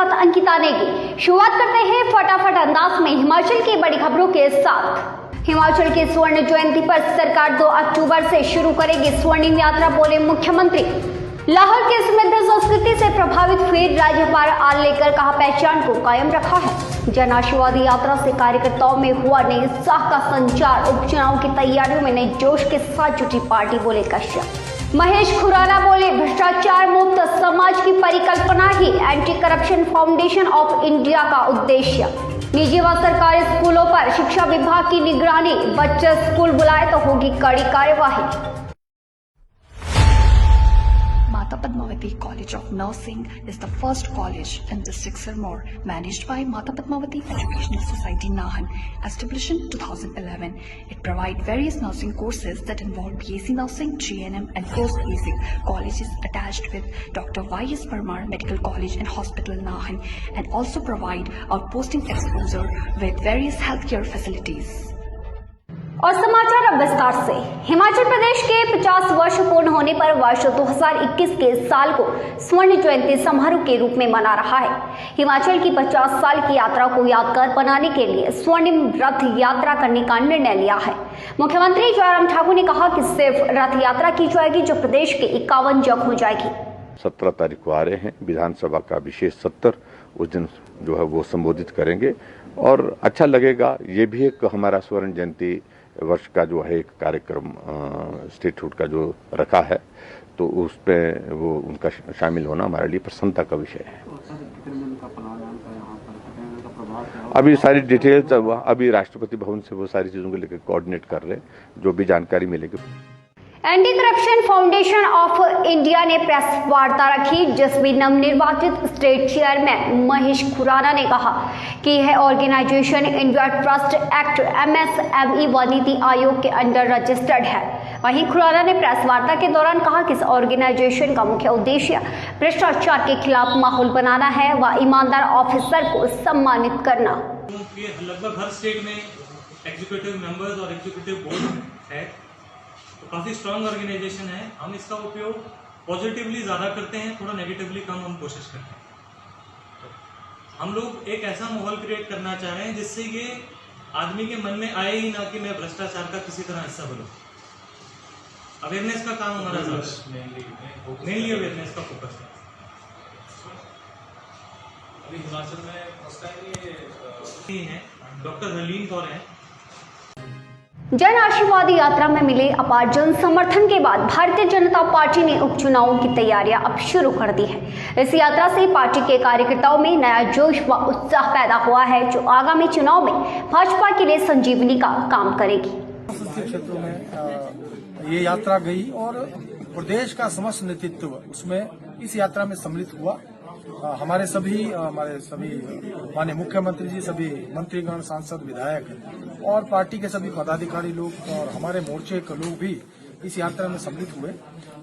साथ अंकिता नेगी। शुरुआत करते हैं फटाफट अंदाज में हिमाचल की बड़ी खबरों के साथ। हिमाचल की स्वर्ण जयंती पर सरकार 2 अक्टूबर से शुरू करेगी स्वर्णिम यात्रा, बोले मुख्यमंत्री। लाहौल की समृद्ध संस्कृति से प्रभावित हुए राज्यपाल आलेकर कहा पहचान को कायम रखा है। जन आशीर्वाद यात्रा से कार्यकर्ताओं में हुआ नई उत्साह का संचार। उपचुनाव की तैयारियों में नए जोश के साथ जुटी पार्टी, बोले कश्यप। महेश खुराना बोले भ्रष्टाचार मुक्त समाज की परिकल्पना ही anti corruption foundation of India का उद्देश्य। निजी व सरकारी स्कूलों पर शिक्षा विभाग की निगरानी। बच्चे स्कूल बुलाए तो होगी कड़ी कार्यवाही। Mata Padmavati College of Nursing is the first college in district Sirmaur, managed by Mata Padmavati Educational Society Nahan, established in 2011. It provides various nursing courses that involve BSc Nursing, GNM and post-basic. College is attached with Dr. Y.S. Parmar Medical College and Hospital Nahan, and also provide outposting exposure with various healthcare facilities. और समाचार अब विस्तार से। हिमाचल प्रदेश के 50 वर्ष पूर्ण होने पर वर्ष 2021 के साल को स्वर्ण जयंती समारोह के रूप में मना रहा है। हिमाचल की 50 साल की यात्रा को यादगार बनाने के लिए स्वर्णिम रथ यात्रा करने का निर्णय लिया है। मुख्यमंत्री जयराम ठाकुर ने कहा कि सिर्फ रथ यात्रा की जाएगी जो प्रदेश के 51 जगह हो जाएगी। 17 तारीख को आ रहे हैं विधानसभा का विशेष सत्र, उस दिन जो है वो संबोधित करेंगे और अच्छा लगेगा। ये भी एक हमारा स्वर्ण जयंती वर्ष का जो है एक कार्यक्रम इंस्टीट्यूट का जो रखा है, तो उस पे वो उनका शामिल होना हमारे लिए प्रसन्नता का विषय है। अभी सारी डिटेल्स अभी राष्ट्रपति भवन से वो सारी चीजों को लेकर कोऑर्डिनेट कर रहे हैं, जो भी जानकारी मिलेगी। Anti corruption foundation of India ने प्रेस वार्ता रखी, जिसमें नवनिर्वाचित स्टेट चेयरमैन महेश खुराना ने कहा कि यह organisation India trust act MSME व नीति आयोग के अंडर रजिस्टर्ड है। वहीं खुराना ने प्रेस वार्ता के दौरान कहा कि इस ऑर्गेनाइजेशन का मुख्य उद्देश्य भ्रष्टाचार के खिलाफ माहौल बनाना है व ईमानदार ऑफिसर को सम्मानित करना। लगभग हर स्टेट में एग्जीक्यूटिव मेंबर्स और एग्जीक्यूटिव बोर्ड है, तो काफ़ी स्ट्रांग ऑर्गेनाइजेशन है। हम इसका उपयोग पॉजिटिवली ज़्यादा करते हैं, थोड़ा नेगेटिवली कम हम कोशिश करते हैं। हम लोग एक ऐसा माहौल क्रिएट करना चाह रहे हैं जिससे ये आदमी के मन में आए ही ना कि मैं भ्रष्टाचार का किसी तरह हिस्सा बनूं। अवेयरनेस का काम हमारा मेनली अवेयरनेस का फोकस है। अभी हिमाचल में फर्स्ट टाइम ये है डॉक्टर हरलीन कौर हैं। जन आशीर्वाद यात्रा में मिले अपार जन समर्थन के बाद भारतीय जनता पार्टी ने उपचुनावों की तैयारियां अब शुरू कर दी है। इस यात्रा से पार्टी के कार्यकर्ताओं में नया जोश व उत्साह पैदा हुआ है, जो आगामी चुनाव में भाजपा के लिए संजीवनी का काम करेगी। संसदीय क्षेत्रों में ये यात्रा गई और प्रदेश का समस्त नेतृत्व उसमें इस यात्रा में सम्मिलित हुआ। हमारे सभी माननीय मुख्यमंत्री जी, सभी मंत्रीगण, सांसद, विधायक और पार्टी के सभी पदाधिकारी लोग और हमारे मोर्चे के लोग भी इस यात्रा में सम्मिलित हुए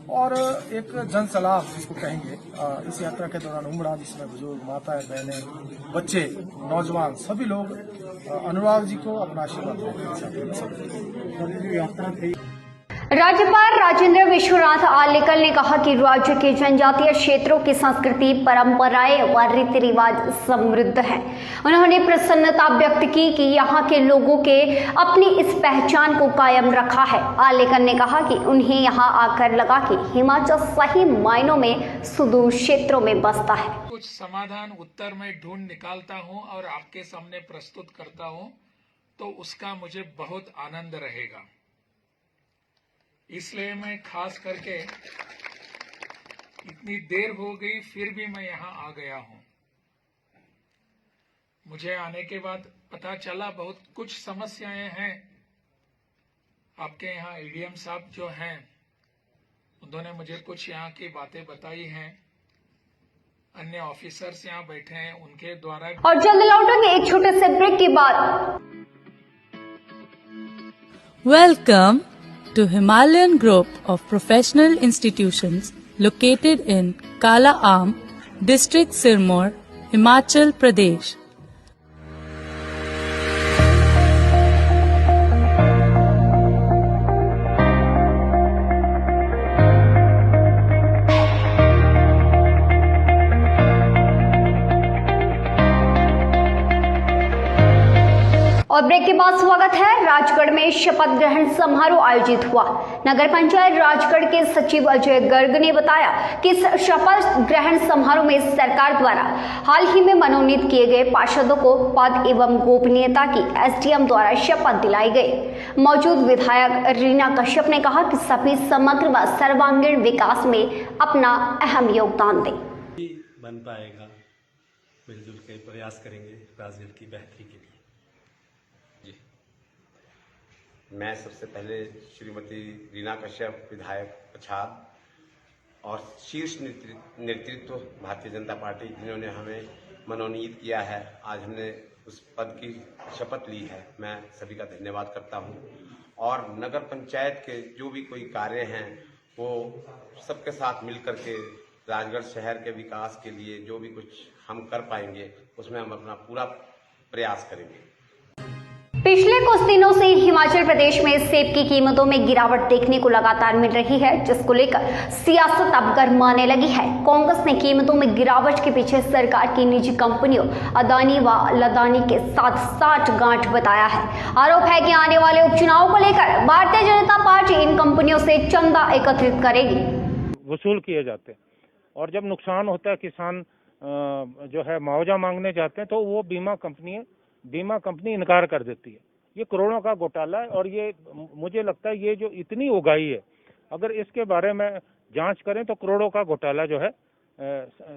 और एक जन सलाह जिसको कहेंगे इस यात्रा के दौरान उमड़ा, जिसमें बुजुर्ग, माताएं, बहनें, बच्चे, नौजवान सभी लोग अनुराग जी को अपना आशीर्वाद देते। राज्यपाल राजेंद्र विश्वनाथ आलेकर ने कहा कि राज्य के जनजातीय क्षेत्रों की संस्कृति, परंपराएं व रीति रिवाज समृद्ध हैं। उन्होंने प्रसन्नता व्यक्त की कि यहाँ के लोगों के अपनी इस पहचान को कायम रखा है। आलेकर ने कहा कि उन्हें यहाँ आकर लगा कि हिमाचल सही मायनों में सुदूर क्षेत्रों में बसता है। कुछ समाधान उत्तर में ढूंढ निकालता हूँ और आपके सामने प्रस्तुत करता हूँ, तो उसका मुझे बहुत आनंद रहेगा। इसलिए मैं खास करके इतनी देर हो गई फिर भी मैं यहाँ आ गया हूँ। मुझे आने के बाद पता चला बहुत कुछ समस्याएं हैं। आपके यहाँ ADM साहब जो हैं उन्होंने मुझे कुछ यहाँ की बातें बताई हैं। अन्य ऑफिसर्स यहाँ बैठे हैं, उनके द्वारा। और जल्द लौटेंगे एक छोटे से ब्रेक के बाद। Welcome to Himalayan Group of Professional Institutions located in Kala Aam, District Sirmaur, Himachal Pradesh. के बाद स्वागत है। राजगढ़ में शपथ ग्रहण समारोह आयोजित हुआ। नगर पंचायत राजगढ़ के सचिव अजय गर्ग ने बताया कि इस शपथ ग्रहण समारोह में सरकार द्वारा हाल ही में मनोनीत किए गए पार्षदों को पद एवं गोपनीयता की एसडीएम द्वारा शपथ दिलाई गई। मौजूद विधायक रीना कश्यप ने कहा कि सभी समग्र व सर्वांगीण विकास में अपना अहम योगदान दें। बन पाएगा, मिलजुल के प्रयास करेंगे राजगढ़ की बेहतरी के लिए। जी, मैं सबसे पहले श्रीमती रीना कश्यप विधायक पछाद और शीर्ष नेतृत्व भारतीय जनता पार्टी जिन्होंने हमें मनोनीत किया है, आज हमने उस पद की शपथ ली है, मैं सभी का धन्यवाद करता हूं। और नगर पंचायत के जो भी कोई कार्य हैं वो सबके साथ मिलकर के राजगढ़ शहर के विकास के लिए जो भी कुछ हम कर पाएंगे उसमें हम अपना पूरा प्रयास करेंगे। पिछले कुछ दिनों से हिमाचल प्रदेश में सेब की कीमतों में गिरावट देखने को लगातार मिल रही है, जिसको लेकर सियासत अब गरमाने लगी है। कांग्रेस ने कीमतों में गिरावट के पीछे सरकार की निजी कंपनियों अदानी व लदानी के साथ साठ गांठ बताया है। आरोप है कि आने वाले उपचुनाव को लेकर भारतीय जनता पार्टी इन कंपनियों से चंदा एकत्रित करेगी। वसूल किए जाते हैं और जब नुकसान होता है, किसान जो है मुआवजा मांगने जाते हैं तो वो बीमा कंपनी इनकार कर देती है। ये करोड़ों का घोटाला है और ये मुझे लगता है ये जो इतनी उगाही है, अगर इसके बारे में जांच करें तो करोड़ों का घोटाला जो है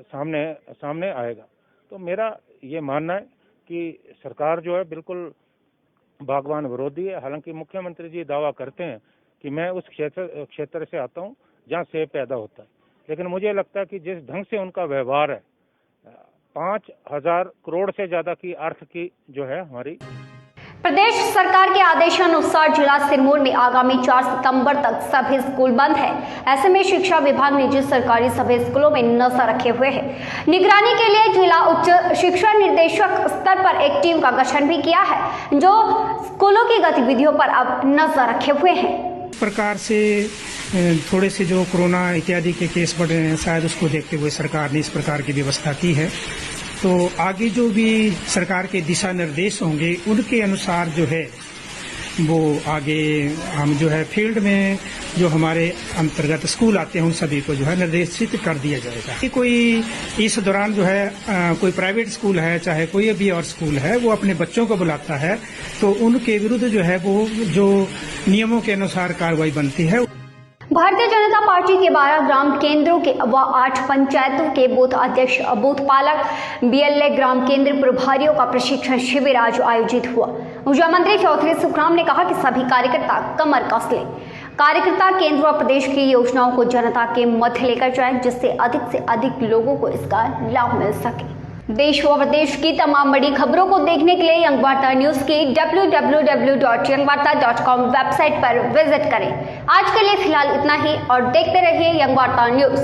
सामने आएगा। तो मेरा ये मानना है कि सरकार जो है बिल्कुल बागवान विरोधी है। हालांकि मुख्यमंत्री जी दावा करते हैं कि मैं उस क्षेत्र से आता हूँ जहाँ सेब पैदा होता है, लेकिन मुझे लगता है कि जिस ढंग से उनका व्यवहार है, 5,000 करोड़ से ज्यादा की अर्थ की जो है हमारी। प्रदेश सरकार के आदेशानुसार जिला सिरमौर में आगामी 4 सितंबर तक सभी स्कूल बंद है। ऐसे में शिक्षा विभाग निजी सरकारी सभी स्कूलों में नजर रखे हुए है। निगरानी के लिए जिला उच्च शिक्षा निर्देशक स्तर पर एक टीम का गठन भी किया है, जो स्कूलों की गतिविधियों पर अब नजर रखे हुए है। प्रकार से थोड़े से जो कोरोना इत्यादि के केस बढ़ रहे हैं, शायद उसको देखते हुए सरकार ने इस प्रकार की व्यवस्था की है। तो आगे जो भी सरकार के दिशा निर्देश होंगे उनके अनुसार जो है वो आगे हम जो है फील्ड में जो हमारे अंतर्गत स्कूल आते हैं उन सभी को जो है निर्देशित कर दिया जाएगा। कोई इस दौरान जो है कोई प्राइवेट स्कूल है चाहे कोई भी और स्कूल है, वो अपने बच्चों को बुलाता है तो उनके विरुद्ध जो है वो जो नियमों के अनुसार कार्रवाई बनती है। भारतीय जनता पार्टी के 12 ग्राम केंद्रों के व 8 पंचायतों के बूथ अध्यक्ष, बूथ पालक, बीएलए ग्राम केंद्र प्रभारियों का प्रशिक्षण शिविर आज आयोजित हुआ। ऊर्जा मंत्री चौधरी सुखराम ने कहा कि सभी कार्यकर्ता कमर कस लें। कार्यकर्ता केंद्र व प्रदेश की योजनाओं को जनता के मध्य लेकर जाए, जिससे अधिक से अधिक लोगों को इसका लाभ मिल सके। देश व प्रदेश की तमाम बड़ी खबरों को देखने के लिए यंग वार्ता न्यूज की www.yangwarta.com वेबसाइट पर विजिट करें। आज के लिए फिलहाल इतना ही और देखते रहिए यंग वार्ता न्यूज।